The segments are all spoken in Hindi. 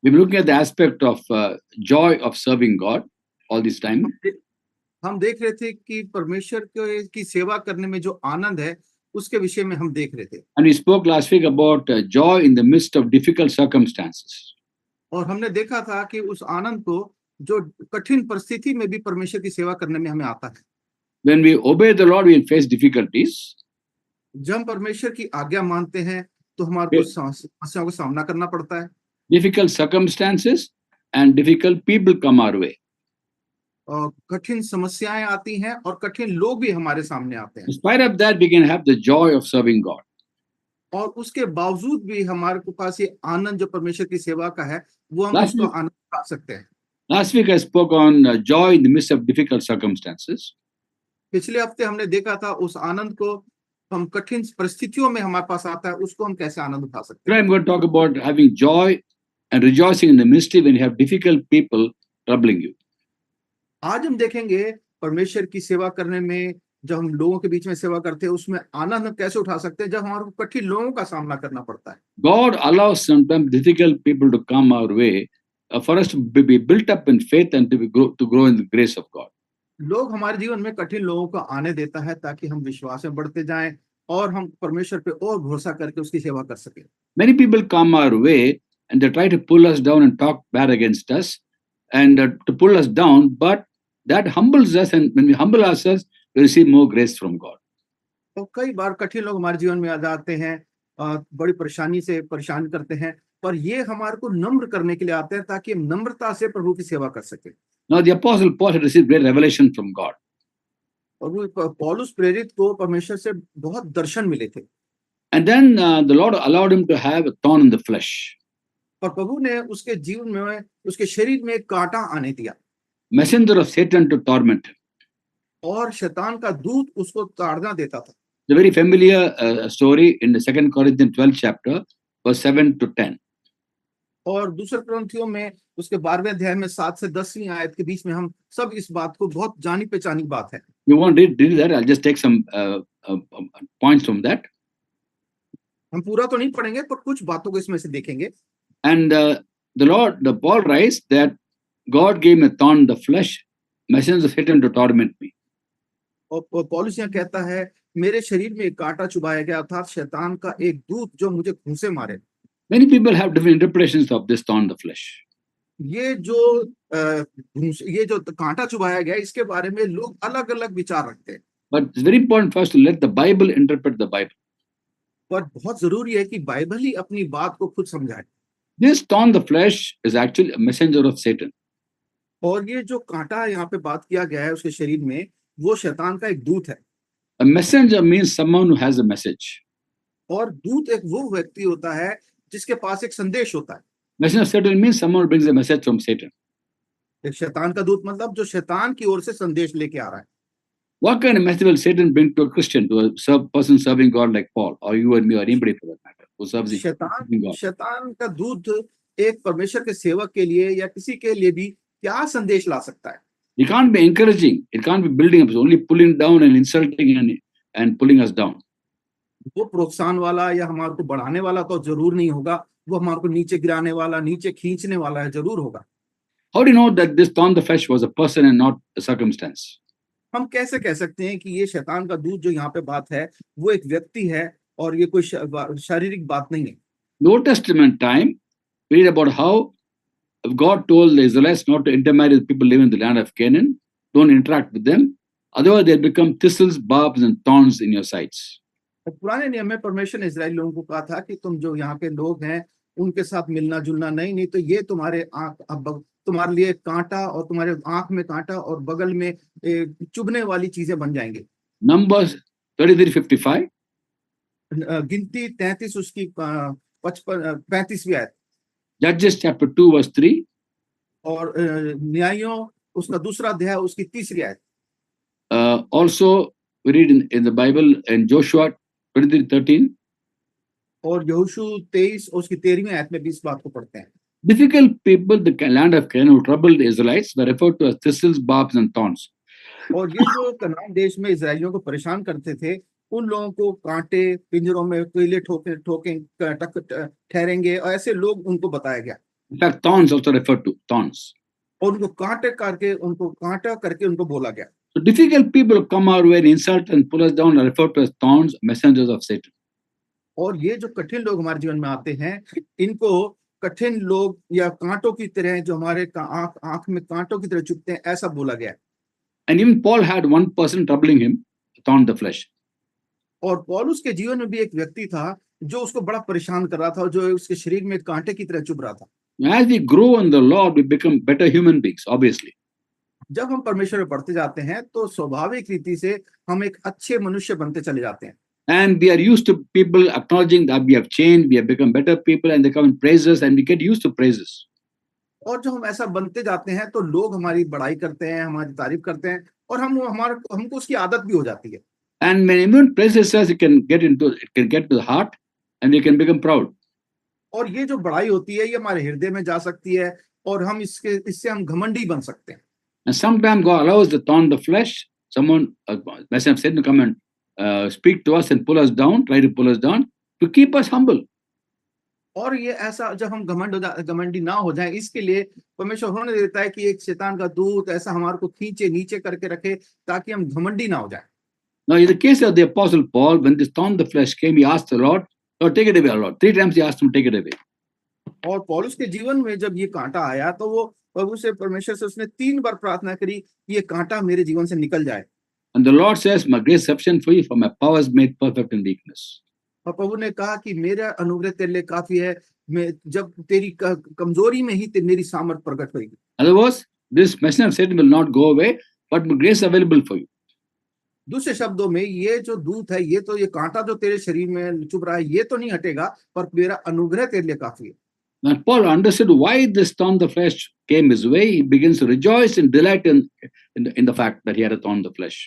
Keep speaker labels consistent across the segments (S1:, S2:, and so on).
S1: We've been looking at the aspect of joy of serving God all this time.
S2: हम देख रहे थे कि परमेश्वर की सेवा करने में जो आनंद है उसके विषय में हम देख रहे थे।
S1: And we spoke last week about joy in the midst of difficult circumstances.
S2: और हमने देखा था कि उस आनंद को जो कठिन परिस्थिति में भी परमेश्वर की सेवा करने में हमें आता है।
S1: When we obey the Lord, we face difficulties.
S2: जब हम परमेश्वर की आज्ञा मानते हैं तो हमारे को समस्याओं का सामना करना पड़ता है।
S1: Difficult circumstances and difficult people come our way.
S2: और कठिन समस्याएं आती हैं और कठिन लोग भी हमारे सामने आते हैं।
S1: In spite of that, we can have the joy of serving God.
S2: और उसके बावजूद भी हमारे पास ये आनंद जो परमेश्वर की सेवा का है वो हम उसको आनंद पा सकते हैं।
S1: Last week I spoke on joy in the midst of difficult circumstances.
S2: पिछले हफ्ते हमने देखा था उस आनंद को हम कठिन परिस्थितियों में हमारे पास आता है उसको हम कैसे आनंद उठा सकते हैं।
S1: Today I'm going to talk about having joy and rejoicing in the ministry when you have difficult people troubling you.
S2: आज हम देखेंगे परमेश्वर की सेवा करने में जब हम लोगों के बीच में सेवा करते हैं उसमें आनंद हम कैसे उठा सकते हैं जब हमारे को कठिन लोगों का सामना करना पड़ता है।
S1: God allows sometimes difficult people to come our way for us to be built up in faith and to grow in the grace of God.
S2: लोग हमारे जीवन में कठिन लोगों को आने देता है ताकि हम विश्वास में बढ़ते जाएं और हम परमेश्वर पे और भरोसा करके उसकी सेवा कर सकें।
S1: Many people come our way and they try to pull us down and talk bad against us and to pull us down, but that humbles us, and when we humble ourselves, we receive more grace from God.
S2: तो कई बार कठिन लोग हमारे जीवन में आ जाते हैं, बड़ी परेशानी से परेशान करते हैं, पर ये हमारे को नम्र करने के लिए आते हैं ताकि हम नम्रता से प्रभु की सेवा कर सकें।
S1: Now the apostle Paul had received great revelation from God.
S2: और वो पौलुस प्रेरित को परमेश्वर से बहुत दर्शन मिले थे।
S1: And then the Lord allowed him to have a thorn in the flesh.
S2: पर प्रभु ने उसके जीवन में उसके शरीर में एक कांटा आने दिया।
S1: Messenger of Satan to torment him.
S2: और शैतान का दूत उसको ताड़ना देता था।
S1: The very familiar story in the 2 Corinthians 12th chapter, verse 7 to 10.
S2: और दूसरे कुरिन्थियों में उसके 12वें अध्याय में 7 से 10वीं आयत के बीच में हम सब इस बात को बहुत जानी पहचानी बात है।
S1: You want to read that? I'll just take some points from that.
S2: हम पूरा तो नहीं पढ़ेंगे पर कुछ बातों को इसमें से देखेंगे।
S1: And the Paul writes that God gave me a thorn in the flesh, messenger of Satan to torment me.
S2: और पौलुस यहाँ कहता है मेरे शरीर में एक कांटा चुभाया गया अर्थात शैतान का एक दूत जो मुझे घूंसे मारे।
S1: Many people have different interpretations of this thorn in the flesh.
S2: ये जो कांटा चुभाया गया इसके बारे में लोग अलग-अलग विचार रखते हैं।
S1: But it's very important for us to let the Bible interpret the Bible.
S2: पर बहुत जरूरी है कि बाइबल ही अपनी बात को खुद समझाए।
S1: This thorn in the flesh is actually a messenger of Satan.
S2: और ये जो कांटा यहाँ पे बात किया गया है उसके शरीर में वो शैतान का एक दूत है।
S1: A messenger means someone who has a message.
S2: और दूत एक वो व्यक्ति होता है जिसके पास एक संदेश होता है।
S1: Messenger of Satan means someone who brings a message from Satan.
S2: एक शैतान का दूत मतलब जो शैतान की ओर से संदेश लेके आ रहा है।
S1: What kind of message will Satan bring to a Christian, to a person serving God like Paul, or you and me, or anybody for that matter, who serves God?
S2: शैतान का दूत एक परमेश्वर के सेवक के लिए या किसी के लिए भी क्या संदेश ला सकता है?
S1: It can't be encouraging. It can't be building up. It's only pulling down and insulting and pulling us down.
S2: वो प्रोत्साहन वाला या हमारे को बढ़ाने वाला तो जरूर नहीं होगा, वो हमारे को नीचे गिराने वाला, नीचे खींचने वाला है जरूर होगा।
S1: How do you know that this thorn in the flesh was a person and not a circumstance?
S2: हम कैसे कह सकते हैं कि ये शैतान का दूत जो यहाँ पे बात है वो एक व्यक्ति है और ये कोई शारीरिक बात नहीं है।
S1: In Old Testament time, we read about how God told the Israelites not to intermarry with people living in the land of Canaan. Don't interact with them. Otherwise, they'll become thistles, barbs, and thorns in your sides.
S2: पुराने नियम में परमेश्वर ने इजराइल लोगों को कहा था कि तुम जो यहाँ के लोग हैं उनके साथ मिलना जुलना नहीं तो ये तुम्हारे लिए कांटा और तुम्हारे आंख में कांटा और बगल में चुभने वाली चीजें बन जाएंगे।
S1: Numbers 33:55.
S2: गिनती 33 उसकी 35वीं आयत।
S1: Judges chapter 2 verse 3.
S2: और न्यायों उसका दूसरा अध्याय उसकी 3री आयत।
S1: Also we read in the Bible in Joshua 23:13.
S2: और यहोशू 23 उसकी 13वीं आयत में भी इस बात को पढ़ते हैं।
S1: Difficult people, the land of Canaan who troubled the Israelites were referred to as thistles, barbs, and thorns.
S2: और ये जो कनान देश में इजराइलियों को परेशान करते थे उन लोगों को कांटे पिंजरों में कोयले ठोके ठहरेंगे और ऐसे लोग उनको बताया गया।
S1: In fact, thorns also referred to thorns.
S2: और उनको कांटा करके उनको बोला गया।
S1: So difficult people come our way and insult and pull us down are referred to as thorns, messengers of Satan.
S2: और ये जो कठिन लोग हमारे जीवन में आते हैं, इनको कठिन लोग या कांटों की तरह, जो हमारे आंख में कांटों की तरह चुभते हैं, ऐसा बोला गया है।
S1: And even Paul had one person troubling him, a thorn in the flesh.
S2: और पौलुस के जीवन में भी एक व्यक्ति था जो उसको बड़ा परेशान कर रहा था, जो उसके शरीर में कांटे की तरह चुभ रहा था।
S1: As we grow in the Lord, we become better human beings, obviously.
S2: जब हम परमेश्वर में बढ़ते जाते हैं तो स्वाभाविक रीति से हम एक अच्छे मनुष्य बनते चले जाते हैं।
S1: And we are used to people acknowledging that we have changed, we have become better people, and they come and praise us, and we get used to praises.
S2: और जब हम ऐसा बनते जाते हैं तो लोग हमारी बड़ाई करते हैं, हमारी तारीफ करते हैं, और हमको उसकी आदत भी हो जाती है।
S1: And when anyone praises us, it can get to the heart, and we can become proud.
S2: और ये जो बड़ाई होती है, ये हमारे हृदय में जा सकती है, और हम इससे हम घमंडी बन सकते हैं।
S1: And sometimes God allows the thorn in the flesh, someone, messenger of Satan, to come and speak to us and pull us down, try to pull us down, to keep us humble.
S2: और ये ऐसा जब हम घमंडी ना हो जाए, इसके लिए परमेश्वर होने देता है कि एक शैतान का दूत ऐसा हमारे को खींचे नीचे करके रखे, ताकि हम घमंडी ना हो जाए।
S1: Now, in the case of the Apostle Paul, when this thorn in the flesh came, he asked the Lord, "Lord, take it away, Lord." 3 times he asked him, "Take it away."
S2: और पौलुस के जीवन में जब ये कांटा आया तो वो प्रभु से, परमेश्वर से उसने 3 बार प्रार्थना करी कि ये कांटा मेरे जीवन से निकल जाए।
S1: And the Lord says, "My grace is sufficient for you, for my power is made perfect in weakness."
S2: और प्रभु ने कहा कि मेरा अनुग्रह तेरे लिए काफी है, मैं जब तेरी कमजोरी में ही मेरी सामर्थ प्रकट होगी।
S1: In other words, this messenger of Satan will not go away, but grace available for you.
S2: दूसरे शब्दों में, ये जो दूत है, ये कांटा जो तेरे शरीर में चुभ रहा है, ये तो नहीं हटेगा, पर मेरा अनुग्रह तेरे लिए काफी है।
S1: When Paul understood why this thorn in the flesh came his way, he begins to rejoice and delight in the fact that he had a thorn in the flesh.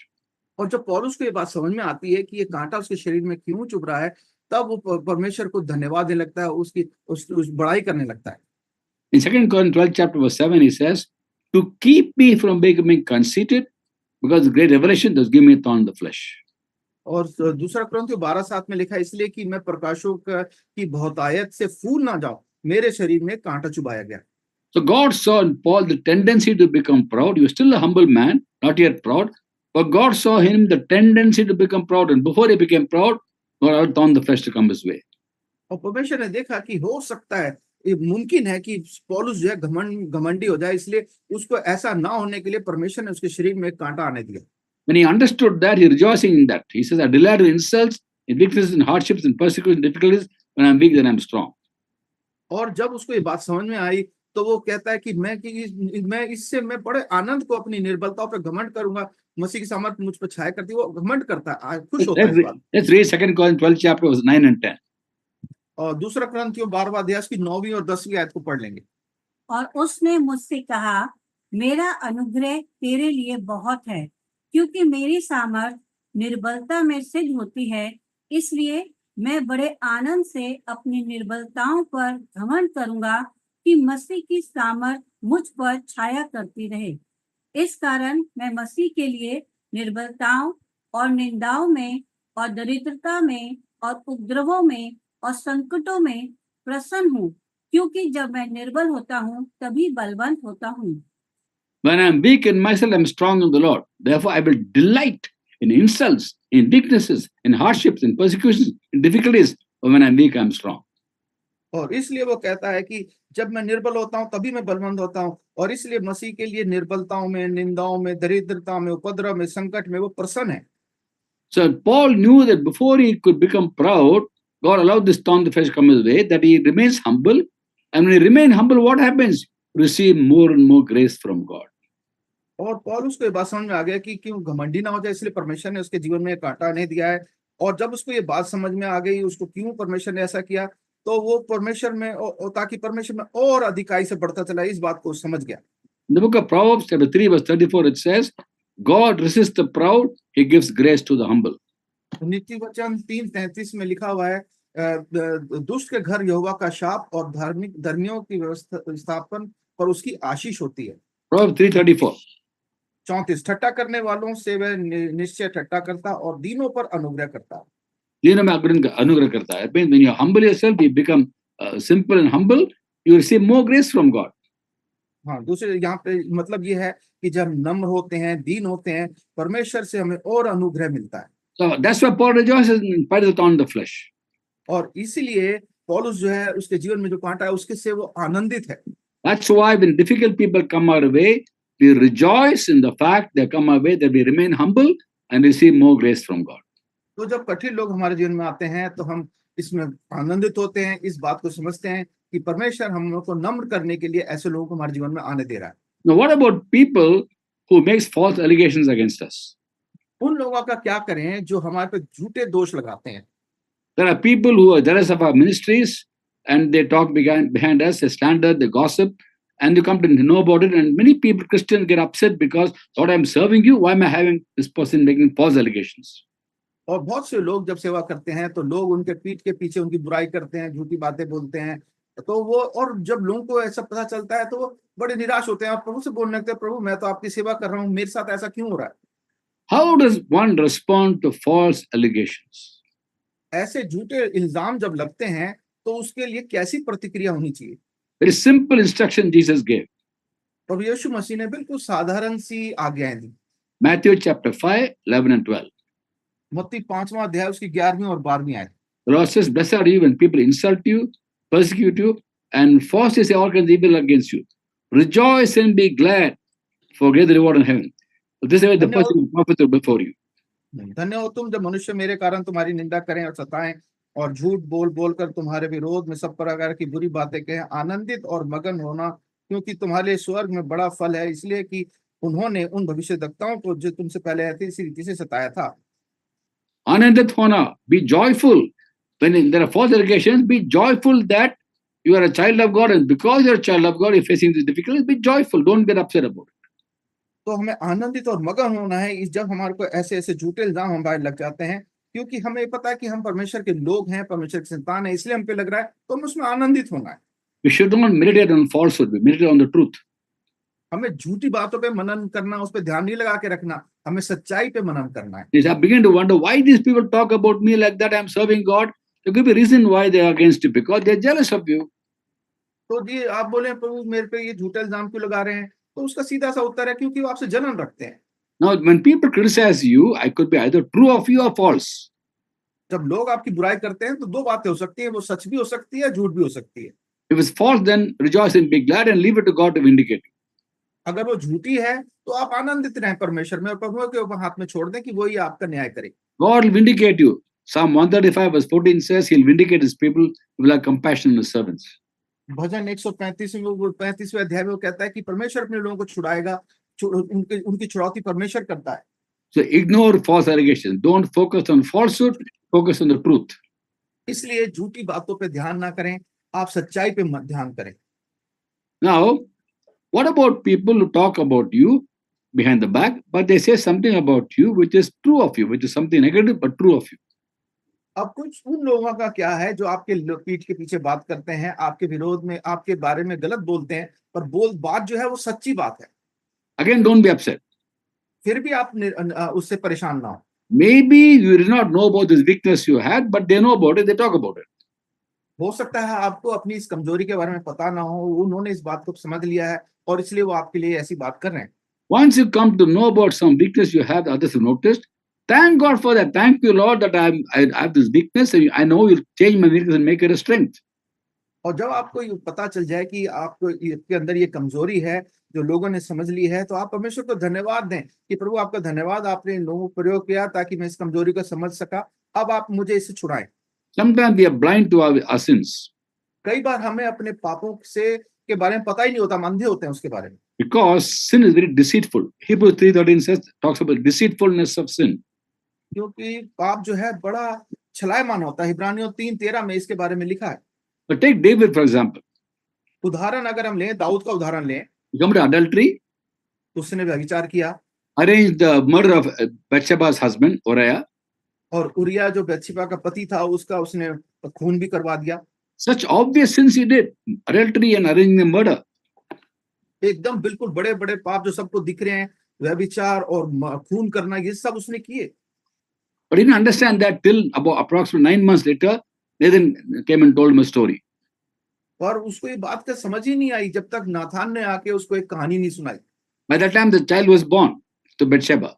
S2: और जब पौलुस को ये बात समझ में आती है कि ये कांटा उसके शरीर में क्यों चुभ रहा है, तब वो परमेश्वर को धन्यवाद देने लगता है, उसकी उस बड़ाई करने लगता है।
S1: In 2 Corinthians 12 chapter verse 7, he says, "To keep me from becoming conceited, because great revelation does give me a thorn in the flesh."
S2: और दूसरा कुरिन्थियों 12:7 में लिखा है, इसलिए कि मैं प्रकाशों की बहुतायत से फूल ना जाऊं, मेरे शरीर में कांटा चुभाया गया।
S1: So God saw in Paul the tendency to become proud. He was still a humble man, not yet proud, but God saw in him the tendency to become proud, and before he became proud, God allowed thorn in the flesh to come his way.
S2: और परमेश्वर ने देखा कि हो सकता है, ये मुमकिन है कि पौलुस जो है घमंडी हो जाए, इसलिए उसको ऐसा ना होने के लिए परमेश्वर ने उसके शरीर में कांटा आने दिया।
S1: When he understood that, he rejoicing in that. He says, "I delight in insults, in weaknesses, in hardships, in persecution, difficulties. When I'm weak, then I'm strong."
S2: और जब उसको ये बात समझ में आई, तो वो कहता है कि मैं इससे मैं बड़े आनंद को अपनी निर्बलताओं पर घमंड करूंगा, मसीह की सामर्थ मुझ पर छाया करती है, वो घमंड करता है, खुश होता है इस बात।
S1: Let's read 2 Corinthians 12 chapter verse 9 and 10.
S2: और दूसरा कुरिन्थियों 12वां अध्याय की 9वीं और 10वीं आयत को पढ़ लेंगे।
S3: और उसने मुझसे कहा, मेरा अनुग्रह तेरे लिए बहुत है, क्योंकि मेरी सामर्थ निर्बलता में सिद्ध होती है, इसलिए मैं बड़े आनंद से अपनी निर्बलताओं पर घमंड करूंगा कि मसीह की सामर्थ मुझ पर छाया करती रहे। इस कारण मैं मसीह के लिए निर्बलताओं और निंदाओं में और दरिद्रता में और उपद्रवों में और संकटों में प्रसन्न हूँ, क्योंकि जब मैं निर्बल होता हूँ तभी बलवंत होता हूँ।
S1: When I'm weak in myself, I'm strong in the Lord. Therefore, I will delight in insults, in weaknesses, in hardships, in persecutions, in difficulties. But when I'm weak, I'm strong.
S2: और इसलिए वो कहता है कि जब मैं निर्बल होता हूँ तभी मैं बलवंत होता हूँ, और इसलिए मसीह के लिए निर्बलताओं में, निंदाओं में, दरिद्रता में, उपद्रव में, संकट में वो प्रसन्न है।
S1: So Paul knew that before he could become proud, God allowed this thorn in the flesh to come his way, that he remains humble. And when he remains humble, what happens? Receive more and more grace from God.
S2: और पौलुस को ये बात समझ में आ गया कि क्यों घमंडी ना हो जाए, इसलिए परमेश्वर ने उसके जीवन में कांटा नहीं दिया है। और जब उसको ये बात समझ में आ गई, उसको क्यों परमेश्वर ने ऐसा किया, तो वो परमेश्वर में, ताकि परमेश्वर में और अधिकाई से बढ़ता चला, इस बात को समझ गया।
S1: In the book of Proverbs, chapter 3, verse 34, it says, God resists the proud, he gives grace to the humble.
S2: नीति वचन 3:33 में लिखा हुआ है, दुष्ट के घर यहोवा का शाप और धर्मियों की स्थापन पर उसकी आशीष होती है।
S1: Proverbs 3:34.
S2: 34, ठट्टा करने वालों से वह निश्चय ठट्टा करता और दीनों पर अनुग्रह करता।
S1: दीनों में अनुग्रह करता है. It means when you humble yourself, you become simple and humble. you receive more grace from God.
S2: हाँ, दूसरे यहाँ पे मतलब ये है कि जब हम नम्र होते हैं, दीन होते हैं, परमेश्वर से हमें और अनुग्रह मिलता है।
S1: So that's why Paul rejoices in spite of the thorn in the flesh.
S2: और इसीलिए पौलुस जो है उसके जीवन में जो कांटा है उसके से वो आनंदित है।
S1: That's why when difficult people come our way, we rejoice in the fact they come our way, that we remain humble and receive more grace from God.
S2: तो जब कठिन लोग हमारे जीवन में आते हैं तो हम इसमें आनंदित होते हैं, इस बात को समझते हैं कि परमेश्वर हम लोग को नम्र करने के लिए ऐसे लोगों को हमारे जीवन में आने दे रहा है।
S1: Now, what about people who makes false allegations against us?
S2: उन लोगों का क्या करें जो हमारे पे झूठे दोष लगाते हैं।
S1: There are people who are jealous of our ministries and they talk behind us, they slander, they gossip, and you come to know about it. And many people, Christians, get upset because, Lord, I'm serving you. Why am I having this person making false allegations?
S2: और बहुत से लोग जब सेवा करते हैं तो लोग उनके पीठ के पीछे उनकी बुराई करते हैं, झूठी बातें बोलते हैं। तो वो और जब लोगों को ऐसा पता चलता है तो वो बड़े निराश होते हैं और प्रभु से बोलने लगते हैं, प्रभु मैं तो आपकी सेवा कर रहा हूँ, मेरे साथ ऐसा क्यों हो रहा है।
S1: How does one respond to false allegations?
S2: ऐसे झूठे इल्जाम जब लगते हैं तो उसके लिए कैसी प्रतिक्रिया होनी चाहिए।
S1: Very simple instruction Jesus gave.
S2: प्रभु यीशु मसीह ने बिल्कुल साधारण सी आज्ञाएं दी।
S1: Matthew chapter 5, 11 and 12.
S2: मत्ती 5वां अध्याय उसकी 11वीं और 12वीं आयत।
S1: The Lord says, blessed are you when people insult you, persecute you, and falsely say all kinds of evil against you. Rejoice and be glad, for great the reward in heaven. So this way the person will profit before you.
S2: धन्य हो तुम जब मनुष्य मेरे कारण तुम्हारी निंदा करें और सताएं और झूठ बोल बोल कर तुम्हारे विरोध में सब प्रकार की बुरी बातें कहें। आनंदित और मगन होना, क्योंकि तुम्हारे लिए स्वर्ग में बड़ा फल है, इसलिए कि उन्होंने उन भविष्यद्वक्ताओं को जो तुमसे पहले आए थे इसी रीति से सताया था।
S1: Anandit hona, be joyful. When there are false allegations, be joyful that you are a child of God, and because you're a child of God, you're facing these difficulties, be joyful. Don't get upset about it.
S2: तो हमें आनंदित और मगन होना है इस जब हमारे को ऐसे ऐसे झूठे इल्जाम हमारे लग जाते हैं, क्योंकि हमें पता है कि हम परमेश्वर के लोग हैं, परमेश्वर की संतान है, इसलिए हम पे लग रहा है तो हमें उसमें आनंदित होना है।
S1: We should not meditate on falsehood, we meditate on the truth.
S2: हमें झूठी बातों पे मनन करना, उस पर ध्यान नहीं लगा के रखना, हमें सच्चाई पे मनन करना है।
S1: Yes, I begin to wonder why these people talk about me like that. I'm serving God. There could be a reason why they are against you, because they're jealous of you.
S2: तो जी आप बोले प्रभु मेरे पे ये झूठा इल्जाम क्यों लगा रहे हैं, तो उसका सीधा सा उत्तर है क्योंकि वो आपसे जलन रखते हैं।
S1: Now, when people criticize you, I could be either true of you or false.
S2: जब लोग आपकी बुराई करते हैं तो दो बातें हो सकती है, वो सच भी हो सकती है, झूठ भी हो सकती है।
S1: If it's false, then rejoice and be glad and leave it to God to vindicate you.
S2: अगर वो झूठी है तो आप आनंदित रहें परमेश्वर में और प्रभु के ऊपर हाथ में छोड़ दें कि वही आपका न्याय करे।
S1: God will vindicate you. Psalm 135 verse 14 says he'll vindicate his people, he will have compassion on his servants.
S2: भजन 135वें अध्याय में वो कहता है कि परमेश्वर अपने लोगों को छुड़ाएगा, उनकी छुड़ौती परमेश्वर करता है।
S1: So ignore false allegations. Don't focus on falsehood, focus on the truth.
S2: इसलिए झूठी बातों पे ध्यान ना करें, आप सच्चाई पे ध्यान करें।
S1: Now, what about people who talk about you behind the back, but they say something about you which is true of you, which is something negative but true of you?
S2: अब कुछ उन लोगों का क्या है जो आपके पीठ के पीछे बात करते हैं, आपके विरोध में, आपके बारे में गलत बोलते हैं, पर बात जो है वो सच्ची बात है।
S1: Again, don't be upset.
S2: फिर भी आप उससे परेशान ना हो।
S1: Maybe you did not know about this weakness you had, but they know about it, they talk about it.
S2: हो सकता है आपको अपनी इस कमजोरी के बारे में पता ना हो, उन्होंने इस बात को समझ लिया है और इसलिए वो आपके लिए ऐसी बात कर रहे हैं।
S1: Once you come to know about some weakness you have, others have noticed, thank God for that. Thank you, Lord, that I have this weakness, and I know you'll change my weakness and make it a strength.
S2: और जब आपको ये पता चल जाए कि आपको इसके अंदर ये कमजोरी है जो लोगों ने समझ ली है, तो आप परमेश्वर को धन्यवाद दें कि प्रभु आपका धन्यवाद, आपने इन लोगों को प्रयोग किया ताकि मैं इस कमजोरी को समझ सका, अब आप मुझे इससे छुड़ाएं।
S1: Sometimes we are blind to our sins
S2: कई बार हमें अपने पापों से के बारे में पता ही नहीं होता, हम अंधे होते हैं उसके बारे में।
S1: because sin is very deceitful. Hebrews 3:13 talks about deceitfulness of sin.
S2: क्योंकि पाप जो है बड़ा छलायमान होता है, इब्रानियों 3:13 में इसके बारे में लिखा है।
S1: But take David, for example.
S2: उदाहरण अगर हम लें, दाऊद का उदाहरण लें,
S1: He committed adultery,
S2: उसने व्यभिचार किया
S1: arranged the murder of Bathsheba's husband, Uriah.
S2: और उरिया जो बत्शेबा का पति था उसका उसने खून भी करवा दिया।
S1: Such obvious sins he did, adultery and arranging the murder.
S2: एकदम बिल्कुल बड़े बड़े पाप जो सबको दिख रहे हैं, व्यभिचार और खून करना, ये सब उसने किए।
S1: But he didn't understand that till about approximately 9 months later, Nathan came and told him a story.
S2: पर उसको ये बात का समझ ही नहीं आई जब तक नाथान ने आके उसको एक कहानी नहीं सुनाई।
S1: By the time the child was born to Bathsheba,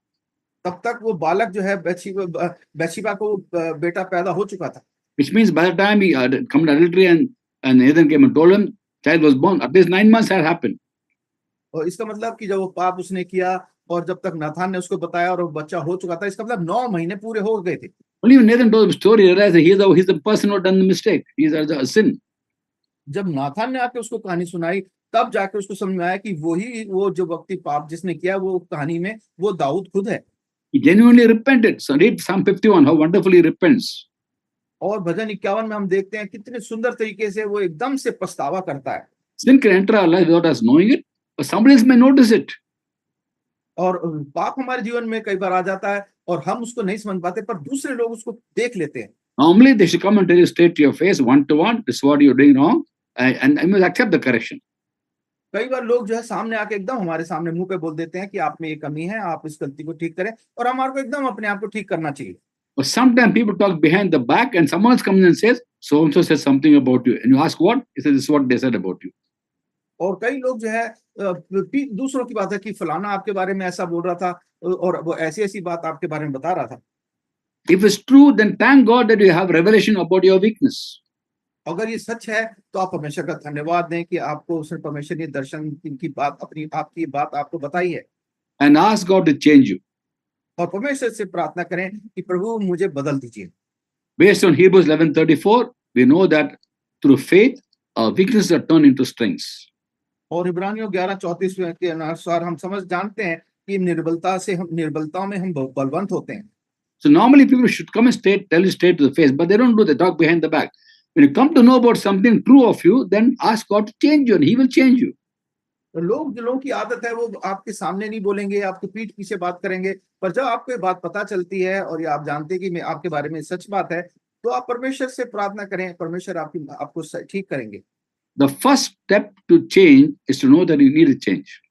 S2: तब तक वो बालक जो है बेतशेबा को बेटा पैदा हो चुका था।
S1: which means by the time he committed adultery and Nathan came and told him, child was born. At least 9 months had happened.
S2: और इसका मतलब कि जब वो पाप उसने किया और जब तक नाथान ने उसको बताया और वो बच्चा हो चुका था, इसका मतलब 9 महीने पूरे हो गए थे।
S1: Only when Nathan told him the story, he realized that he's the person who had done the mistake. He's a sin.
S2: जब नाथान ने आके उसको कहानी सुनाई, तब जाके उसको समझ में आया कि वो जो व्यक्ति पाप जिसने किया वो कहानी में वो दाऊद खुद है।
S1: He genuinely repented. So read Psalm 51, how wonderfully he repents.
S2: और भजन 51 में हम देखते हैं कितने सुंदर तरीके से वो एकदम से पछतावा करता है।
S1: Sin can enter our life without us knowing it, but somebody else may notice it.
S2: और पाप हमारे जीवन में कई बार आ जाता है और हम उसको नहीं समझ पाते, पर दूसरे लोग उसको देख लेते हैं।
S1: Normally, they should come and tell you straight to your face, one to one, this is what you're doing wrong, and you must accept the correction.
S2: कई बार लोग जो है सामने आके एकदम हमारे सामने मुंह पे बोल देते हैं कि आप में ये कमी है, आप इस गलती को ठीक करें, और हमारे को एकदम अपने आप को ठीक करना चाहिए।
S1: But sometimes people talk behind the back and someone else comes and says, so and so says something about you. And you ask what? He says, this is what they said about you.
S2: और कई लोग जो है दूसरों की बात है कि फलाना आपके बारे में ऐसा बोल रहा था और वो ऐसी ऐसी बात आपके बारे में बता रहा था।
S1: If it's true, then thank God that you have revelation about your weakness.
S2: अगर ये सच है तो आप परमेश्वर का धन्यवाद दें कि आपको उसने परमेश्वर ने दर्शन की बात आपकी बात आपको बताई है।
S1: And ask God to change you.
S2: और परमेश्वर से प्रार्थना करें कि प्रभु मुझे बदल दीजिए।
S1: Based on Hebrews 11:34, we know that through faith, our weaknesses are turned into strengths.
S2: और इब्रानियों 11:34 के अनुसार हम समझ जानते हैं कि निर्बलताओं में हम बलवंत होते हैं।
S1: So normally people should come and tell you straight to the face, but they don't do. They talk behind the back. When you come to know about something true of you, then ask God to change you, and He will change you.
S2: तो लोगों की आदत है वो आपके सामने नहीं बोलेंगे, आपके पीठ पीछे बात करेंगे, पर जब आपको ये बात पता चलती है और ये आप जानते हैं कि मैं आपके बारे में सच बात है, तो आप परमेश्वर से प्रार्थना करें, परमेश्वर आपको ठीक करेंगे।
S1: The first step to change is to know that you need a change.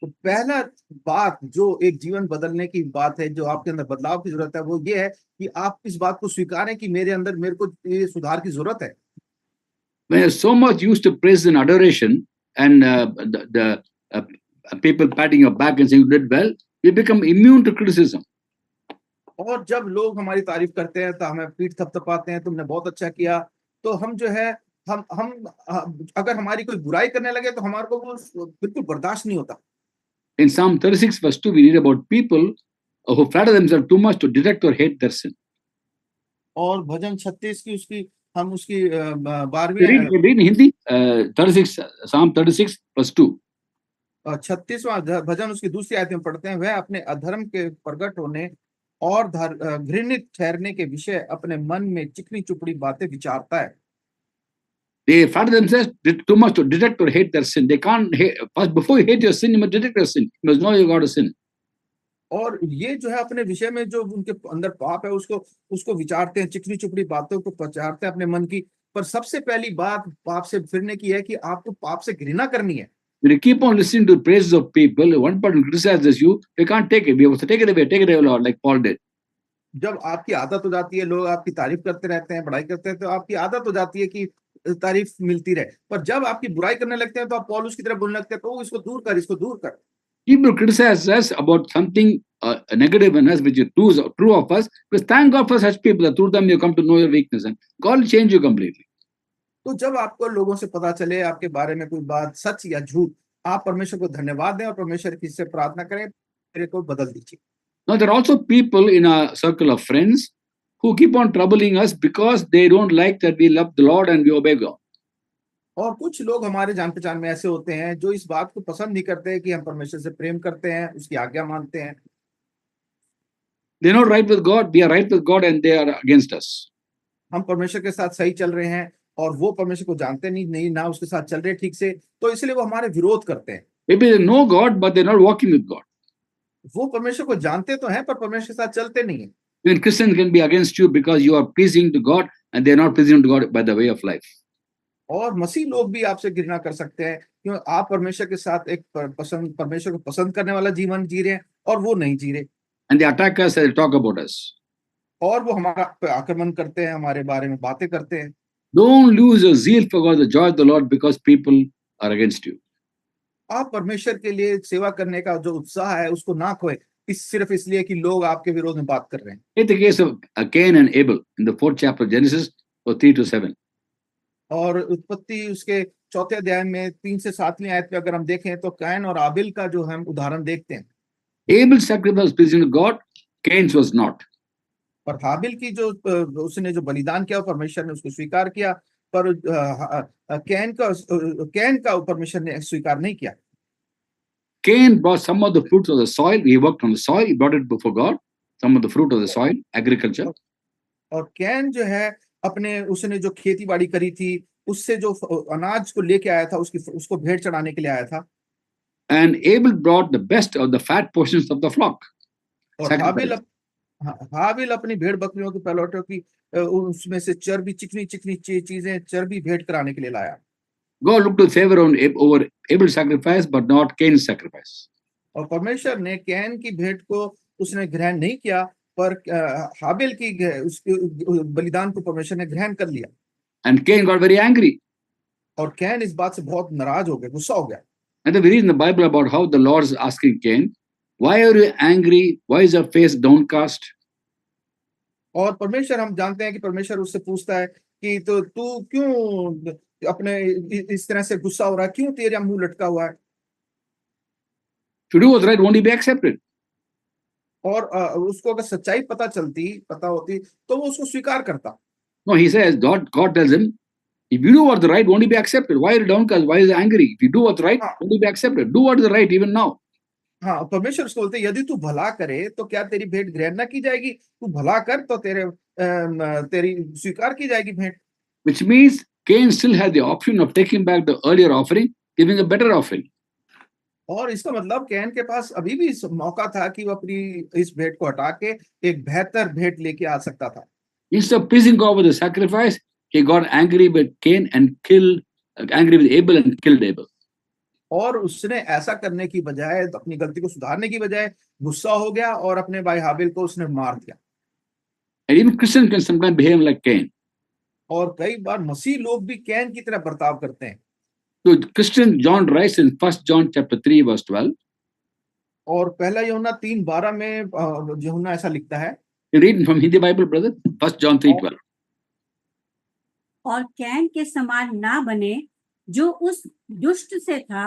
S2: तो पहला बात जो एक जीवन बदलने की बात है, जो आपके अंदर बदलाव की जरूरत है, वो ये है कि आप इस बात को स्वीकारें कि मेरे को ये सुधार की जरूरत है।
S1: When you're so much used to praise and adoration and the people patting your back and saying you did well, you become immune to criticism.
S2: और जब लोग हमारी तारीफ करते हैं तो हमें पीठ थपथपाते हैं, तुमने बहुत अच्छा किया, तो हम जो है हम अगर हमारी कोई बुराई करने लगे तो हमारे को वो बिल्कुल बर्दाश्त नहीं होता।
S1: In Psalm 36 verse 2, we read about people who flatter themselves too much to detect or hate their sin.
S2: और भजन 36 की उसकी
S1: Read in Hindi, 36, Psalm 36 verse 2.
S2: 36वां भजन उसकी दूसरी आयत में पढ़ते हैं, वह अपने अधर्म के प्रकट होने और घृणित ठहरने के विषय अपने मन में चिकनी चुपड़ी बातें विचारता है।
S1: They flatter themselves too much to detect or hate their sin. They can't hate, first before you hate your sin, you must detect your sin. You must know you got a sin.
S2: और ये जो है अपने विषय में जो उनके अंदर पाप है उसको विचारते हैं, चिकनी चुपड़ी बातों को विचारते हैं अपने मन की। पर सबसे पहली बात पाप से फिरने की है कि आपको पाप से घृणा करनी है।
S1: When you keep on listening to the praises of people, one person criticizes you, you can't take it. We have to take it away, Lord, like Paul did.
S2: जब आपकी आदत हो जाती है, लोग आपकी तारीफ करते रहते हैं, बड़ाई करते हैं, तो आपकी आदत हो जाती है कि तारीफ मिलती रहे। पर जब आपकी बुराई करने लगते हैं तो आप पौलुस की तरह बोलने लगते हैं, तो इसको दूर कर।
S1: People criticize us about something negative in us, which is true of us. Because thank God for such people that through them you come to know your weakness, and God will change you completely.
S2: तो जब आपको लोगों से पता चले आपके बारे में कोई बात सच या झूठ, आप परमेश्वर को धन्यवाद दें और परमेश्वर की से प्रार्थना करें, मेरे को बदल दीजिए।
S1: Now there are also people in our circle of friends who keep on troubling us because they don't like that we love the Lord and we obey God.
S2: और कुछ लोग हमारे जान पहचान में ऐसे होते हैं जो इस बात को पसंद नहीं करते कि हम परमेश्वर से प्रेम करते हैं, उसकी आज्ञा मानते हैं।
S1: They're not right with God, we are right with God, and they are against us.
S2: हम परमेश्वर के साथ सही चल रहे हैं और वो परमेश्वर को जानते नहीं ना उसके साथ चल रहे ठीक से, तो इसलिए वो हमारे विरोध करते हैं।
S1: Maybe they know God, but they're not walking with God.
S2: वो परमेश्वर को जानते तो हैं पर परमेश्वर के साथ चलते नहीं है।
S1: Even Christians can be against you because you are pleasing to God and they're not pleasing to God by the way of life.
S2: और मसीह लोग भी आपसे घृणा कर सकते हैं क्यों आप परमेश्वर के साथ एक परमेश्वर को पसंद करने वाला जीवन जी रहे हैं और वो नहीं जी रहे।
S1: And they attack us and they talk about us.
S2: और वो हमारा पे आक्रमण करते हैं, हमारे बारे में बातें करते हैं।
S1: Don't lose your zeal for God, the joy of the Lord, because people are against you.
S2: आप परमेश्वर के लिए सेवा करने का जो उत्साह है उसको ना खोए, सिर्फ इसलिए कि लोग आपके विरोध में बात कर रहे हैं।
S1: Take the case of Cain and Abel in the 4th chapter of Genesis, 3-7.
S2: और उत्पत्ति उसके चौथे अध्याय में 3 से 7वीं आयत में अगर हम देखें तो कैन और आबिल का जो हम उदाहरण देखते हैं।
S1: Abel's sacrifice was pleasing to God, Cain's was not.
S2: और हाबिल की जो उसने जो बलिदान किया परमेश्वर ने उसको स्वीकार किया, पर कैन का परमेश्वर ने स्वीकार नहीं किया।
S1: Cain brought some of the fruits of the soil. He worked on the soil. He brought it before God. Some of the fruit of the soil, agriculture.
S2: और कैन जो है अपने उसने जो खेती बाड़ी करी थी उससे जो अनाज को लेके आया था उसको भेंट चढ़ाने के लिए आया था।
S1: And Abel brought the best of the fat portions of the flock.
S2: और हाबिल अपनी भेड़ बकरियों की पहलौठों की उसमें से चर्बी चिकनी चिकनी चीजें चर्बी भेंट कराने के लिए लाया।
S1: God looked with favor over Abel's sacrifice, but not Cain's sacrifice.
S2: और परमेश्वर ने कैन की भेंट को उसने ग्रहण नहीं किया, पर हाबिल की उसके बलिदान को परमेश्वर ने ग्रहण कर लिया।
S1: And Cain got very angry.
S2: और कैन इस बात से बहुत नाराज हो गया, गुस्सा हो गया।
S1: And we read in the Bible about how the Lord is asking Cain, "Why are you angry? Why is your face downcast?"
S2: और परमेश्वर हम जानते हैं कि परमेश्वर उससे पूछता है कि तो तू क्यों अपने इस तरह से गुस्सा हो रहा है, क्यों तेरा मुंह लटका हुआ है?
S1: If you do what's right, won't he be accepted?
S2: और उसको अगर सच्चाई पता होती तो वो उसको स्वीकार करता।
S1: No, he says, God tells him, if you do what's right, won't he be accepted? Why are you downcast? Why is he angry? If you do what's right, won't he be accepted? Do what is right even now.
S2: हाँ, परमेश्वर उसको बोलते यदि तू भला करे तो क्या तेरी भेंट ग्रहण ना की जाएगी? तू भला कर तो तेरी स्वीकार की जाएगी भेंट।
S1: Which means Cain still had the option of taking back the earlier offering, giving a better offering.
S2: और इसका मतलब कैन के पास अभी भी मौका था कि वो अपनी इस भेंट को हटा के एक बेहतर भेंट लेके आ सकता था।
S1: Instead of pleasing God with the sacrifice, he got angry with Cain and angry with Abel and killed Abel.
S2: और उसने ऐसा करने की बजाय, अपनी गलती को सुधारने की बजाय गुस्सा हो गया और अपने भाई हाबिल को उसने मार दिया।
S1: And even Christians can sometimes behave like Cain.
S2: और कई बार मसीह लोग भी कैन की तरह बर्ताव करते हैं।
S1: So Christian John writes in 1 John chapter 3 verse 12.
S2: और पहला यूहन्ना 3:12 में यूहन्ना ऐसा लिखता है।
S1: You read from Hindi Bible, brother. 1 John 3:12.
S3: और कैन के समान ना बने जो उस दुष्ट से था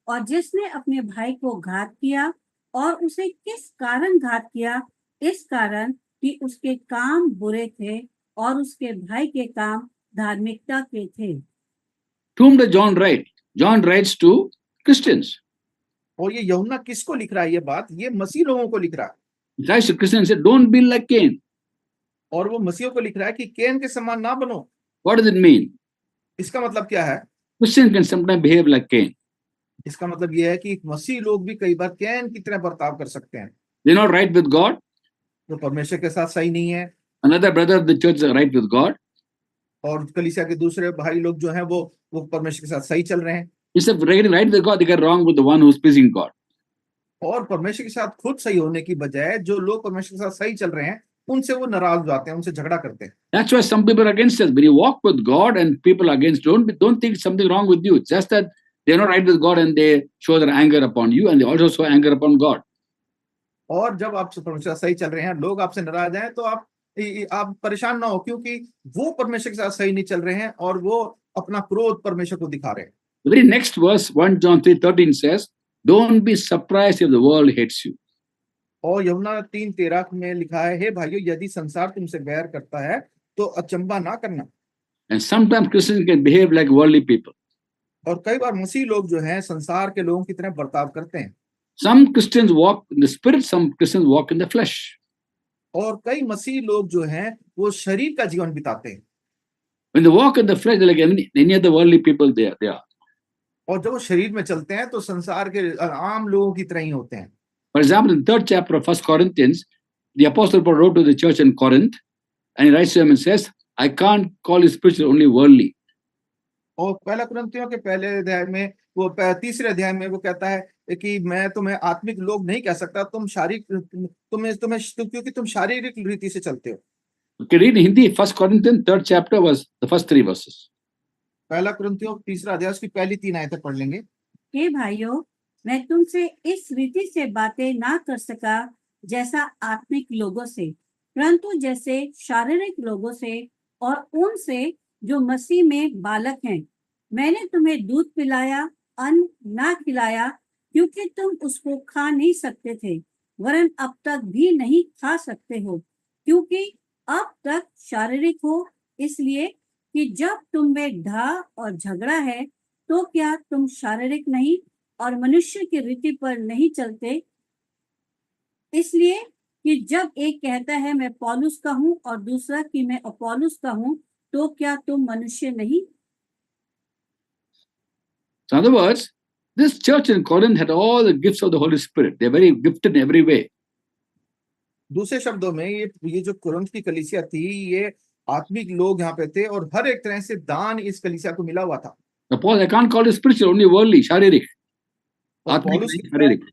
S3: और जिसने अपने भाई को घात किया, और उसे किस कारण घात किया? इस कारण कि उसके काम बुरे थे और उसके भाई के काम धार्मिकता के थे।
S1: To whom does John write? John writes to Christians.
S2: और ये यूहन्ना किसको लिख रहा है? ये बात ये मसीह लोगों को लिख रहा है।
S1: He writes to Christians and said, don't be like Cain.
S2: और वो मसीहों को लिख रहा है कि कैन के समान ना बनो।
S1: What does it mean?
S2: इसका मतलब क्या है?
S1: Christians can sometimes behave like Cain.
S2: इसका मतलब ये है कि मसीह लोग भी कई बार कैन की तरह बर्ताव कर सकते हैं।
S1: They're not right with God.
S2: तो परमेश्वर के साथ सही नहीं है।
S1: Another brother of the church is right with God.
S2: और कलीसिया के दूसरे भाई लोग जो हैं वो परमेश्वर के साथ सही चल रहे हैं।
S1: Instead of getting right with God, they get wrong with the one who's pleasing God.
S2: और परमेश्वर के साथ खुद सही होने की बजाय जो लोग परमेश्वर के साथ सही चल रहे हैं उनसे वो नाराज हो जाते हैं, उनसे झगड़ा करते हैं।
S1: That's why some people are against us. When you walk with God and people are against, don't think something wrong with you. It's just that they're not right with God and they show their anger upon you, and they also show anger upon God.
S2: और जब आप परमेश्वर सही चल रहे हैं, लोग आपसे नाराज हैं, तो आप परेशान ना हो, क्योंकि वो परमेश्वर के साथ सही नहीं चल रहे हैं और वो अपना क्रोध परमेश्वर को दिखा रहे हैं।
S1: The very next verse, 1 John 3:13 says, don't be surprised if the world hates you.
S2: और यूहन्ना 3:13 में लिखा है, हे भाइयों, यदि संसार तुमसे बैर करता है तो अचंभा ना करना।
S1: And sometimes Christians can behave like worldly people.
S2: और कई बार मसीह लोग जो हैं संसार के लोगों की तरह बर्ताव करते हैं।
S1: Some Christians walk in the spirit, some Christians walk in the flesh.
S2: और कई मसीह लोग जो हैं वो शरीर का जीवन बिताते हैं।
S1: When they walk in the flesh, they're like any other worldly people they are.
S2: और जब वो शरीर में चलते हैं तो संसार के आम लोगों की तरह ही होते हैं।
S1: For example, in the 3rd chapter of 1 Corinthians, the Apostle Paul wrote to the church in Corinth, and he writes to them and says, I can't call you spiritual, only worldly.
S2: और पहला कुरिन्थियों के पहले अध्याय में वो तीसरे अध्याय में वो कहता है कि मैं तुम्हें आत्मिक लोग नहीं कह सकता, तुम शारीरिक क्योंकि तुम शारीरिक रीति से चलते हो।
S1: Okay, read in Hindi, 1 Corinthians, 3rd chapter was the first 3 verses.
S2: पहला कुरिन्थियों 3रा अध्याय उसकी पहली 3 आयतें पढ़ लेंगे।
S3: हे भाइयों, मैं तुमसे इस रीति से बातें ना कर सका जैसा आत्मिक लोगों से, परंतु जैसे शारीरिक लोगों से और उनसे जो मसीह में बालक हैं। मैंने तुम्हें दूध पिलाया, अन्न ना खिलाया, क्योंकि तुम उसको खा नहीं सकते थे, वरन अब तक भी नहीं खा सकते हो, क्योंकि अब तक शारीरिक हो, इसलिए कि जब तुम में ढा और झगड़ा है, तो क्या तुम शारीरिक नहीं और मनुष्य की रीति पर नहीं चलते? इसलिए कि जब एक कहता है मैं पौलुस का हूँ और दूसरा कि मैं अपोलोस का हूँ, तो क्या तुम मनुष्य नहीं?
S1: So in other words, this church in Corinth had all the gifts of the Holy Spirit. They're very gifted in every way.
S2: दूसरे शब्दों में ये जो कुरिन्थ की कलीसिया थी, ये आत्मिक लोग यहाँ पे थे और हर एक तरह से दान इस कलीसिया को मिला हुआ था।
S1: Now, Paul, I can't call it spiritual, only worldly, शारीरिक.
S2: और
S1: आत्मिक
S2: पौलुस
S1: नहीं, शारीरिक.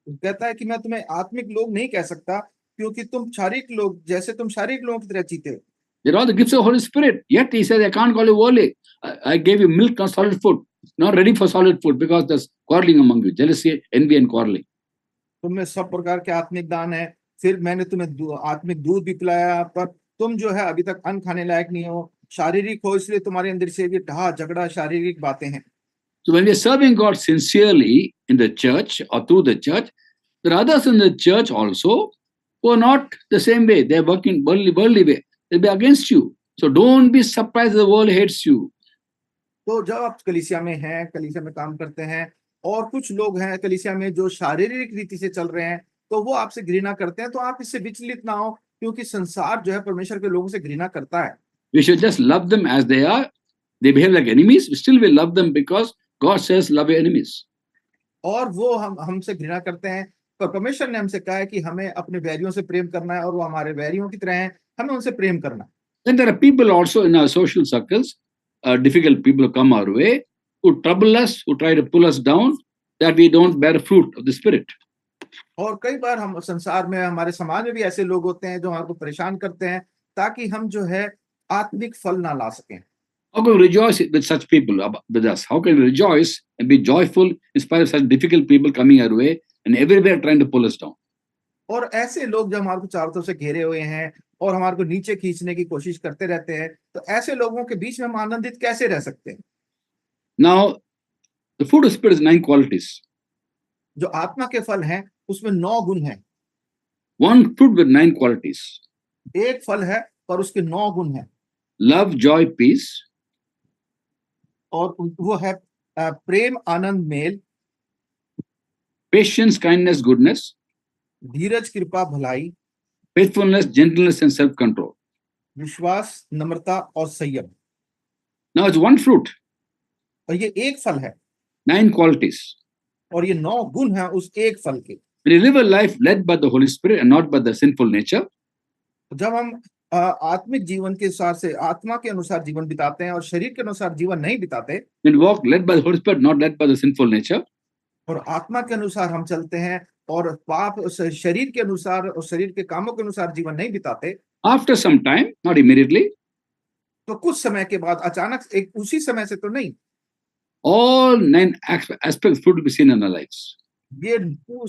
S2: कहता है कि मैं तुम्हें आत्मिक लोग नहीं कह सकता, क्योंकि तुम शारीरिक लोग, जैसे तुम शारीरिक लोगों की तरह जीते हो।
S1: They're all the gifts of the Holy Spirit. Yet he says, I can't call you worldly. I gave you milk, not solid food. Not ready for solid food because there's quarreling among you, jealousy, envy, and quarreling.
S2: तुम्हें सब प्रकार के आत्मिक दान है, फिर मैंने तुम्हें आत्मिक दूध भी पिलाया, पर तुम जो है अभी तक अन्न खाने लायक नहीं हो, शारीरिक हो, इसलिए तुम्हारे अंदर से भी ढा झगड़ा शारीरिक बातें हैं।
S1: So when we're serving God sincerely in the church or through the church, there are others in the church also who are not the same way. They're working worldly way. They'll be against you. So don't be surprised the world hates you.
S2: तो जब आप कलीसिया में हैं, कलीसिया में काम करते हैं, और कुछ लोग हैं कलीसिया में जो शारीरिक रीति से चल रहे हैं, तो वो आपसे घृणा करते हैं, तो आप इससे विचलित ना हो, क्योंकि संसार जो है परमेश्वर के लोगों से घृणा करता है।
S1: We should just love them as they are. They behave like enemies. We still will love them because God says love your enemies.
S2: और वो हमसे घृणा करते हैं, पर परमेश्वर ने हमसे कहा है कि हमें अपने वैरियों से प्रेम करना है, और वो हमारे वैरियों की तरह हैं, हमें उनसे प्रेम करना है।
S1: Then there are people also in our social circles, difficult people who come our way, who trouble us, who try to pull us down, that we don't bear fruit of the Spirit.
S2: और कई बार हम संसार में, हमारे समाज में भी ऐसे लोग होते हैं जो हमको परेशान करते हैं, ताकि हम जो है आत्मिक फल ना ला सकें।
S1: How can we rejoice with such people with us? How can we rejoice and be joyful in spite of such difficult people coming our way and everywhere trying to pull us down?
S2: और ऐसे लोग जब हमारे को चारों तरफ से घेरे हुए हैं और हमारे को नीचे खींचने की कोशिश करते रहते हैं, तो ऐसे लोगों के बीच में हम आनंदित कैसे रह सकते हैं?
S1: Now, the fruit of the Spirit is 9 qualities.
S2: जो आत्मा के फल हैं, उसमें 9 गुण हैं।
S1: One fruit with 9 qualities.
S2: एक फल है पर उसके 9 गुण हैं,
S1: Love, joy, peace,
S2: और वो है प्रेम, आनंद, मेल,
S1: patience, kindness, goodness,
S2: धीरज, कृपा, भलाई,
S1: faithfulness, gentleness, and self-control.
S2: विश्वास, नम्रता और संयम।
S1: Now, it's one fruit,
S2: और ये एक फल है,
S1: 9 qualities.
S2: और ये 9 गुण हैं उस एक फल के।
S1: When you live a life led by the Holy Spirit and not by the sinful nature,
S2: जब हम आत्मिक जीवन के साथ से आत्मा के अनुसार जीवन बिताते हैं और शरीर के अनुसार जीवन नहीं बिताते,
S1: when you walk led by the Holy Spirit, not led by the sinful nature,
S2: और आत्मा के अनुसार हम चलते हैं और पाप शरीर के अनुसार और शरीर के कामों के अनुसार जीवन नहीं बिताते,
S1: after some time, not immediately,
S2: तो कुछ समय के बाद अचानक एक उसी समय से तो नहीं,
S1: all 9 aspects of fruit will be seen in our lives.
S2: ये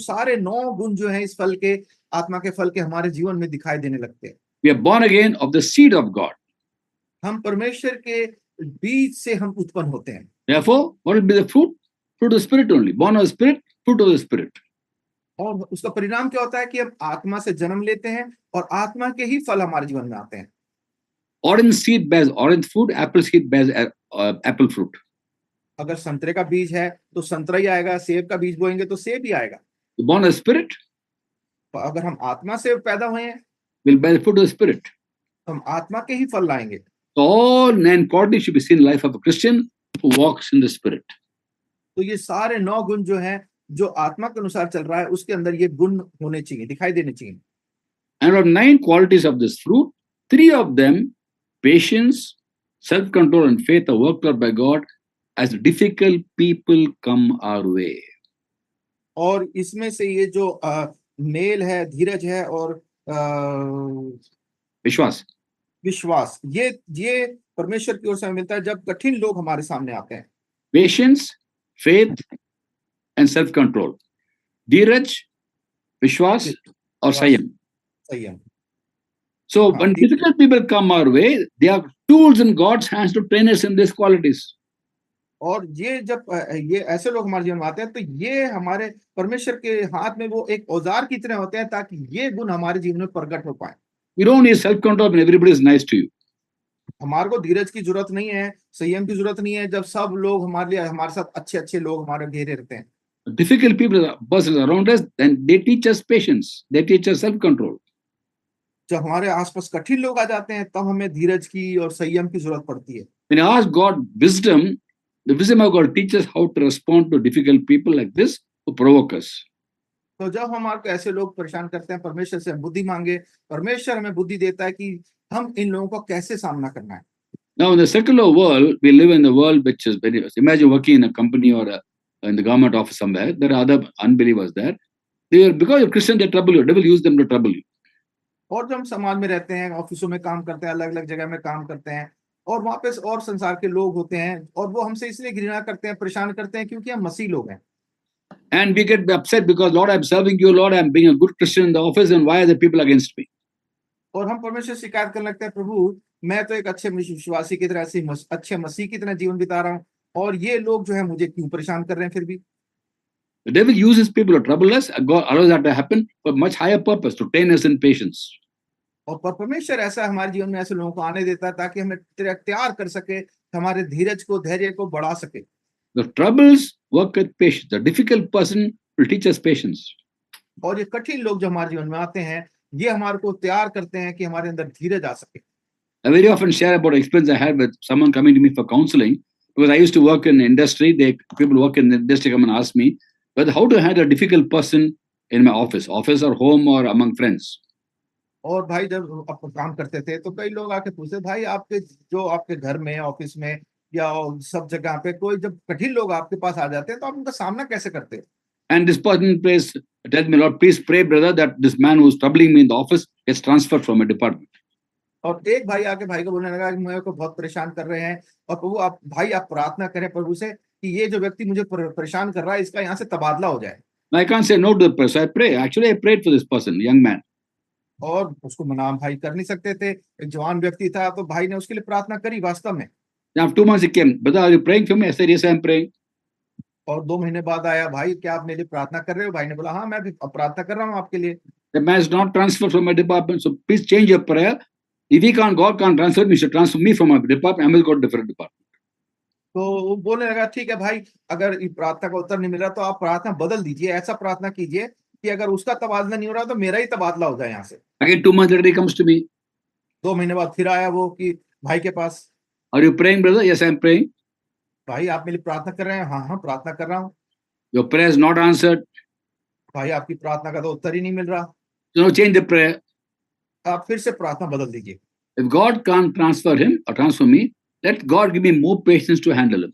S2: सारे 9 गुण जो हैं इस फल के, आत्मा के फल के, हमारे जीवन में दिखाई देने लगते हैं।
S1: We are born again of the seed of God.
S2: हम परमेश्वर के बीज से हम उत्पन्न होते हैं।
S1: Therefore, what will be the fruit? Fruit of the Spirit only. Born of the Spirit, fruit of the Spirit.
S2: और उसका परिणाम क्या होता है कि हम आत्मा से जन्म लेते हैं और आत्मा के ही फल हमारे जीवन में आते हैं।
S1: Orange seed bears orange fruit, apple seed bears apple fruit.
S2: अगर संतरे का बीज है तो संतरा ही आएगा, सेब का बीज बोएंगे तो सेब ही आएगा।
S1: The born of the Spirit
S2: तो अगर हम आत्मा से पैदा हुए हैं
S1: will bear the fruit of the Spirit.
S2: तो हम आत्मा के ही फल लाएंगे।
S1: So all 9 qualities should be seen in the life of a Christian who walks in the Spirit.
S2: तो ये सारे 9 गुण जो हैं, जो आत्मा के अनुसार चल रहा है, उसके अंदर ये गुण होने चाहिए, दिखाई देने चाहिए।
S1: And out of 9 qualities of this fruit, 3 of them, patience, self-control, and faith, are worked out by God as difficult people come our way.
S2: और इसमें से ये जो मेल है, धीरज है और
S1: Vishwas.
S2: विश्वास, ये परमेश्वर की ओर से हमें मिलता है जब कठिन लोग हमारे सामने आते हैं।
S1: patience, faith, and self-control. धीरज, विश्वास और संयम.
S2: संयम।
S1: So
S2: हाँ,
S1: when difficult people come our way, they are tools in God's hands to train us in these qualities.
S2: और ये जब ये ऐसे लोग हमारे जीवन में आते हैं तो ये हमारे परमेश्वर के हाथ में वो एक औजार की तरह होते हैं ताकि ये गुण हमारे जीवन में प्रकट हो पाए।
S1: You don't need self-control when everybody is nice to you.
S2: हमारे को धीरज की जरूरत नहीं है, संयम की जरूरत नहीं है जब सब लोग हमारे लिए हमारे साथ अच्छे अच्छे लोग हमारे घेरे रहते हैं।
S1: Difficult people, persons around us, then they teach us patience. They teach us self-control.
S2: जब हमारे आसपास कठिन लोग आ जाते हैं तब हमें धीरज की और संयम की जरूरत पड़ती है।
S1: When I ask God wisdom, the wisdom of God teaches how to respond to difficult people like this who provoke us.
S2: तो जब हमारे को ऐसे लोग परेशान करते हैं, परमेश्वर से बुद्धि मांगे, परमेश्वर हमें बुद्धि देता है कि हम इन लोगों का कैसे सामना करना है।
S1: Now, in the secular world, we live in a world which is very. Imagine working in a company or in the government office somewhere. There are other unbelievers there. They are, because you're Christian, they trouble you. They will use them to trouble you.
S2: और जब हम समाज में रहते हैं, ऑफिसों में काम करते हैं, अलग अलग जगह में काम करते हैं और वहां पे और संसार के लोग होते हैं और वो हमसे इसलिए घृणा करते हैं, परेशान करते हैं क्योंकि हम मसीह लोग हैं।
S1: And we get upset because, Lord, I'm serving you, Lord, I'm being a good Christian in the office, and why are the people against me?
S2: और हम परमेश्वर से शिकायत करने लगते हैं, प्रभु मैं तो एक अच्छे विश्वासी की तरह से अच्छे मसीह की तरह जीवन बिता रहा हूँ और ये लोग जो है मुझे क्यों परेशान कर रहे हैं। फिर भी
S1: The devil uses people to trouble us. God allows that to happen for much higher purpose, to train us in patience.
S2: और परमेश्वर ऐसा हमारे जीवन में ऐसे लोगों को आने देता है ताकि हमें तैयार कर सके, हमारे धीरज को, धैर्य को बढ़ा सके।
S1: The troubles work with patience. The difficult person will teach us patience.
S2: और ये कठिन लोग जो हमारे जीवन में आते हैं ये हमारे को तैयार करते हैं कि हमारे अंदर धीरज आ सके।
S1: I very often share about an experience I had with someone coming to me for counseling, because I used to work in industry. People work in the industry come and ask me whether how to handle a difficult person in my office or home or among friends.
S2: और भाई जब आप काम करते थे तो कई लोग आके पूछते, भाई आपके जो आपके घर में, ऑफिस में या सब जगह पे कोई जब कठिन लोग आपके पास आ जाते हैं तो आप उनका सामना कैसे करते हैं?
S1: And this person tells me, Lord, please pray, brother, that this man who's troubling me in the office gets transferred from a department.
S2: और एक भाई आके भाई को बोलने लगा कि मेरे को बहुत परेशान कर रहे हैं और प्रभु आप प्रार्थना करें प्रभु से कि ये जो व्यक्ति मुझे परेशान कर रहा है इसका यहाँ से तबादला हो जाए।
S1: I can't say no to the person. I pray. Actually, I prayed for this person, young man.
S2: और उसको मना भाई कर नहीं सकते थे, एक जवान व्यक्ति था तो भाई ने उसके लिए प्रार्थना करी वास्तव में।
S1: After 2 months he came, brother, are you praying for me? I said, yes, I am praying.
S2: और 2 महीने बाद आया, भाई क्या आप मेरे लिए प्रार्थना कर रहे हो? भाई ने बोला हाँ मैं भी प्रार्थना कर रहा हूँ आपके लिए।
S1: The man is not transferred from my department, so please change your prayer. If he can't, God can't transfer me, you should transfer me from my department. I must go to different department.
S2: तो वो बोलने लगा ठीक है भाई, अगर प्रार्थना का उत्तर नहीं मिल रहा तो आप प्रार्थना बदल दीजिए, ऐसा प्रार्थना कीजिए कि अगर उसका तबादला नहीं हो रहा तो मेरा ही तबादला हो जाए यहाँ से।
S1: Again, 2 months later he comes to me.
S2: 2 महीने बाद फिर आया वो कि भाई के पास,
S1: Are you praying, brother? Yes, I am praying.
S2: भाई आप मेरे लिए प्रार्थना कर रहे हैं? हाँ हाँ प्रार्थना कर रहा हूँ।
S1: Your prayer is not answered.
S2: भाई आपकी प्रार्थना का तो उत्तर ही नहीं मिल रहा।
S1: So now change the prayer.
S2: आप फिर से प्रार्थना बदल दीजिए।
S1: If God can't transfer him or transfer me, let God give me more patience to handle him.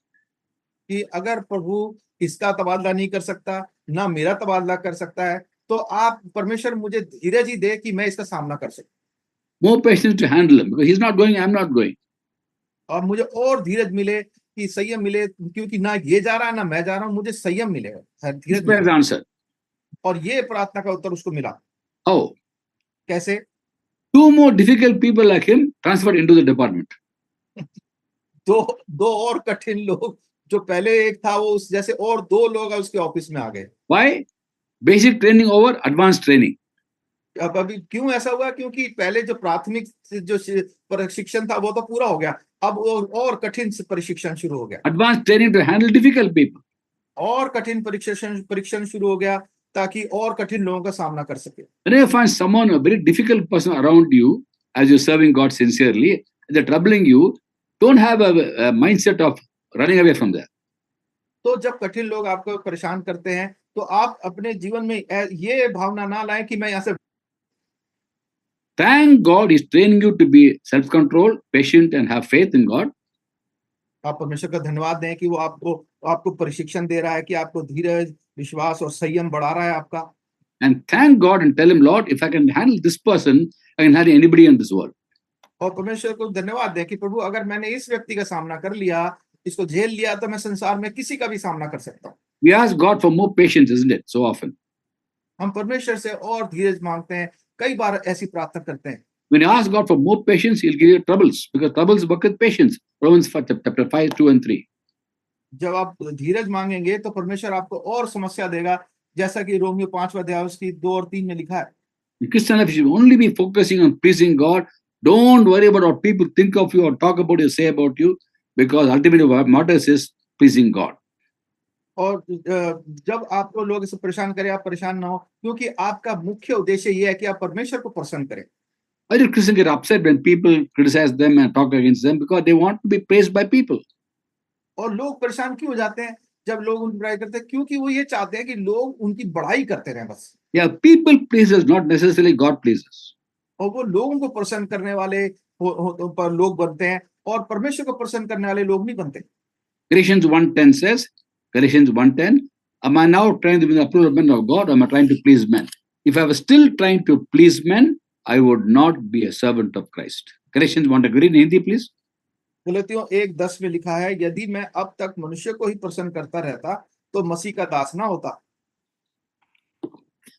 S2: कि अगर प्रभु इसका तबादला नहीं कर सकता, ना मेरा तबादला कर सकता है, तो आप परमेश्वर मुझे धीरज ही दे कि मैं इसका सामना कर सकूं।
S1: More patience to handle him, because he's not going, I'm not going.
S2: और मुझे और धीरज मिले, कि संयम मिले, क्योंकि ना ये जा रहा है ना मैं जा रहा हूं, मुझे संयम मिलेगा,
S1: His
S2: धीरज
S1: prayer is
S2: मिलेगा।
S1: answered.
S2: और ये प्रार्थना का उत्तर उसको मिला।
S1: How?
S2: कैसे?
S1: 2 more difficult people like him transferred into the department.
S2: दो और कठिन लोग, जो पहले एक था वो उस जैसे और 2 लोग उसके ऑफिस में आ गए।
S1: Why? Basic training over advanced training.
S2: अब अभी क्यों ऐसा हुआ? क्योंकि पहले जो प्राथमिक जो प्रशिक्षण था वो तो पूरा हो गया, अब और कठिन प्रशिक्षण शुरू हो गया।
S1: Advanced training to handle difficult people.
S2: और कठिन परीक्षण शुरू हो गया ताकि और कठिन लोगों का सामना कर सके।
S1: When you find someone, a very difficult person around you, as you're serving God sincerely, they're troubling you, don't have a mindset of running away from there.
S2: तो जब कठिन लोग आपको परेशान करते हैं तो आप अपने जीवन में ये भावना ना लाएं कि मैं यहाँ से।
S1: Thank God he's training you to be self-controlled, patient, and have faith in God.
S2: आप परमेश्वर का धन्यवाद दें कि वो आपको प्रशिक्षण दे रहा है, कि आपको धीरज, विश्वास और संयम बढ़ा रहा है आपका।
S1: And thank God and tell him, Lord, if I can handle this person, I can handle anybody in this world.
S2: और परमेश्वर को धन्यवाद दें कि प्रभु अगर मैंने इस व्यक्ति का सामना कर लिया, इसको झेल लिया, तो मैं संसार में किसी का भी सामना कर सकता हूँ।
S1: We ask God for more patience, isn't it? So often.
S2: हम परमेश्वर से और धीरज मांगते हैं, कई बार ऐसी प्रार्थना करते हैं।
S1: When you ask God for more patience, He'll give you troubles because troubles work with patience. Romans chapter 5, 2 and 3.
S2: जब आप धीरज मांगेंगे तो परमेश्वर आपको और समस्या देगा, जैसा कि रोमियो 5वां अध्याय उसकी 2 और 3 में लिखा है।
S1: In Christian life, you should only be focusing on pleasing God. Don't worry about what people think of you or talk about you, say about you, because ultimately what matters is pleasing God.
S2: और जब आपको लोग इसे परेशान करें, आप परेशान ना हो, क्योंकि आपका मुख्य उद्देश्य ये है कि आप परमेश्वर को प्रसन्न करें।
S1: Why do Christians get upset when people criticize them and talk against them? Because they want to be praised by people.
S2: और लोग परेशान क्यों हो जाते हैं जब लोग उनकी बुराई करते हैं? क्योंकि वो ये चाहते हैं कि लोग उनकी बड़ाई करते रहें बस।
S1: Yeah, people pleasers, not necessarily God pleasers.
S2: और वो लोगों को प्रसन्न करने वाले पर लोग बनते हैं और परमेश्वर को प्रसन्न करने वाले लोग नहीं बनते।
S1: Galatians 1:10 says, Galatians 1:10, am I now trying to be the approval of men of God, or am I trying to please men? If I was still trying to please men, I would not be a servant of Christ. Galatians 1, agree in Hindi, please.
S2: गलतियों 1:10 में लिखा है, यदि मैं अब तक मनुष्य को ही प्रसन्न करता रहता तो मसीह का दास ना होता।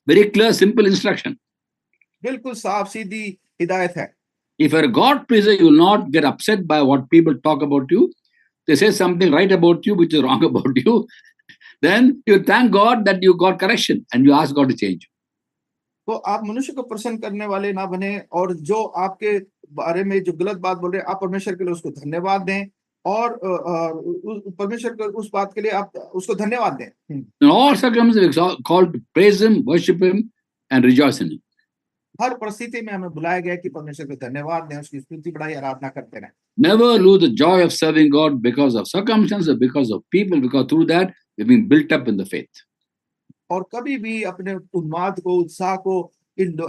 S1: Very clear, simple instruction.
S2: बिल्कुल साफ सीधी हिदायत है।
S1: If you're a God pleaser, you will not get upset by what people talk about you. They say something right about you, which is wrong about you. Then you thank God that you got correction and you ask God to change you.
S2: तो आप मनुष्य को प्रसन्न करने वाले ना बने, और जो आपके बारे में जो गलत बात बोल रहे हैं, आप परमेश्वर के लिए उसको धन्यवाद दें, और परमेश्वर को उस बात के लिए आप उसको धन्यवाद दें।
S1: In all circumstances, we're called to praise Him, worship Him, and rejoice in Him.
S2: हर परिस्थिति में हमें बुलाया गया कि परमेश्वर को धन्यवाद दें, उसकी स्तुति बढ़ाई आराधना करते रहें।
S1: Never lose the joy of serving God because of circumstances, because of people, because through that we're being built up in the faith.
S2: और कभी भी अपने उन्माद को, उत्साह को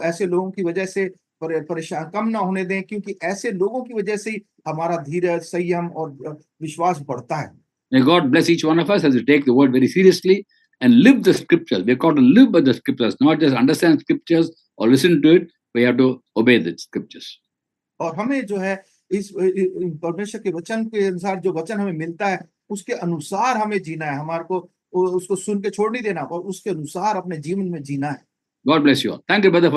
S2: ऐसे लोगों की वजह से परेशान कम ना होने दें, क्योंकि ऐसे लोगों की वजह से ही हमारा धीरज, संयम और विश्वास बढ़ता है।
S1: May God bless each one of us as we take the word very seriously and live the scriptures. We're called to live by the scriptures, not just understand scriptures or listen to it. We have to obey the scriptures.
S2: और हमें जो है इस परमेश्वर के वचन के अनुसार, जो वचन हमें मिलता है उसके अनुसार हमें जीना है। हमारे को उसको सुन के छोड़ नहीं देना और उसके अनुसार अपने जीवन में जीना है।
S1: God bless you all. Thank you, brother.